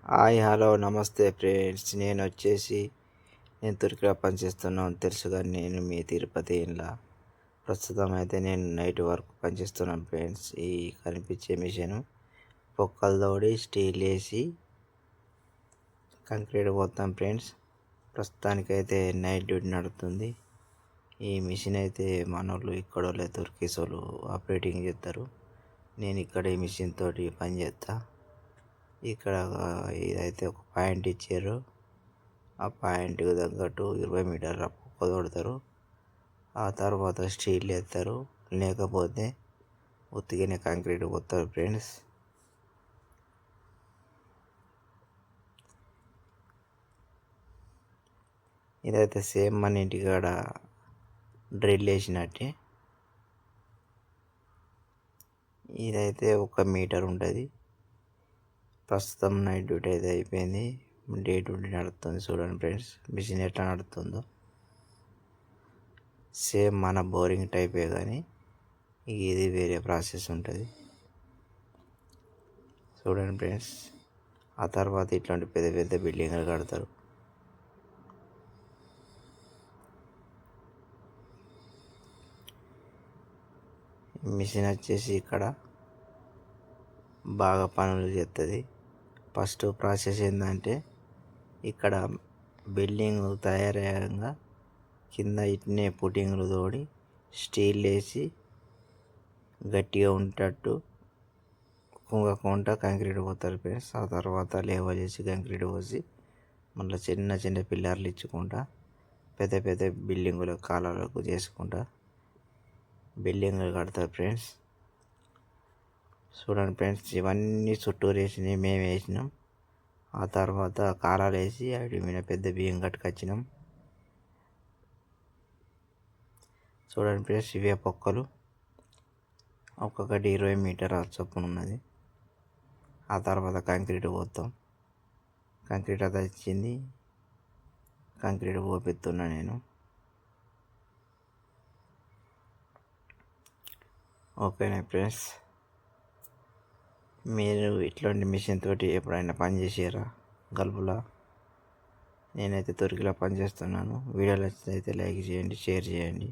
Hi hello నమస్తే friends. నేను తుర్కిలో పనిచేస్తున్నాను తెలుసు, కానీ నేను మీ తిరుపతి ఇంట్లో ప్రస్తుతం అయితే నేను నైట్ వర్క్ పనిచేస్తున్నాను ఫ్రెండ్స్. ఈ కనిపించే మిషన్ పొక్కలు తోడి స్టీల్ వేసి కంక్రీట్ పోతాం ఫ్రెండ్స్. ప్రస్తుతానికైతే నైట్ డ్యూటీ నడుస్తుంది. ఈ మిషన్ అయితే మనోళ్ళు ఇక్కడ వాళ్ళే తుర్కీస్ వాళ్ళు ఆపరేటింగ్ చేస్తారు. నేను ఇక్కడ ఈ మిషన్ తోటి పని చేస్తా. ఇక్కడ ఇదైతే ఒక పాయింట్ ఇచ్చారు. ఆ పాయింట్కి తగ్గట్టు 20 మీటర్ల పొక్క తోడతారు. ఆ తర్వాత స్టీల్ వేస్తారు, లేకపోతే ఉత్తిగానే కాంక్రీట్ పోతారు ఫ్రెండ్స్. ఇదైతే సేమ్ మన ఇంటికాడ డ్రిల్ వేసినట్టే. ఇదైతే 1 మీటర్ ఉంటుంది. ప్రస్తుతం నైట్ డ్యూటీ అయితే అయిపోయింది, డే డ్యూటీ నడుస్తుంది. చూడండి ఫ్రెండ్స్, మిషన్ ఎట్లా నడుస్తుందో. సేమ్ మన బోరింగ్ టైపే, కానీ ఇది వేరే ప్రాసెస్ ఉంటుంది. చూడండి ఫ్రెండ్స్, ఆ తర్వాత ఇట్లాంటి పెద్ద పెద్ద బిల్డింగ్లు కడతారు. మిషన్ వచ్చేసి ఇక్కడ బాగా పనులు చేస్తుంది. ఫస్ట్ ప్రాసెస్ ఏంటంటే, ఇక్కడ బిల్డింగ్ తయారయ్యాక కింద ఇట్నే పుట్టింగ్లు తోడి స్టీల్ వేసి గట్టిగా ఉండేటట్టు కుంగకుండా కాంక్రీట్ పోతారు ఫ్రెండ్స్. ఆ తర్వాత లేవల్ చేసి కాంక్రీట్ పోసి మళ్ళీ చిన్న చిన్న పిల్లర్లు ఇచ్చుకుంటా పెద్ద పెద్ద బిల్డింగుల కాలాలకు చేసుకుంటా బిల్డింగులు కడతారు ఫ్రెండ్స్. చూడండి ఫ్రెండ్స్, ఇవన్నీ చుట్టూరు వేసినవి మేము వేసినాం. ఆ తర్వాత కాలాలు వేసి వాటి మీద పెద్ద బియ్యం కట్టుకొచ్చినాం. చూడండి ఫ్రెండ్స్, ఇవే పొక్కలు ఒక్కొక్కటి 20 మీటర్ చొప్పున ఉన్నది. ఆ తర్వాత కాంక్రీట్ పోతాం. కాంక్రీట్ అది వచ్చింది, కాంక్రీట్ పోపిస్తున్నా నేను. ఓకేనా ఫ్రెండ్స్, మీరు ఇట్లాంటి మిషన్ తోటి ఎప్పుడైనా పని చేసారా గల్పులా? నేనైతే తుర్కిలో పనిచేస్తున్నాను. వీడియోలు అయితే లైక్ చేయండి, షేర్ చేయండి.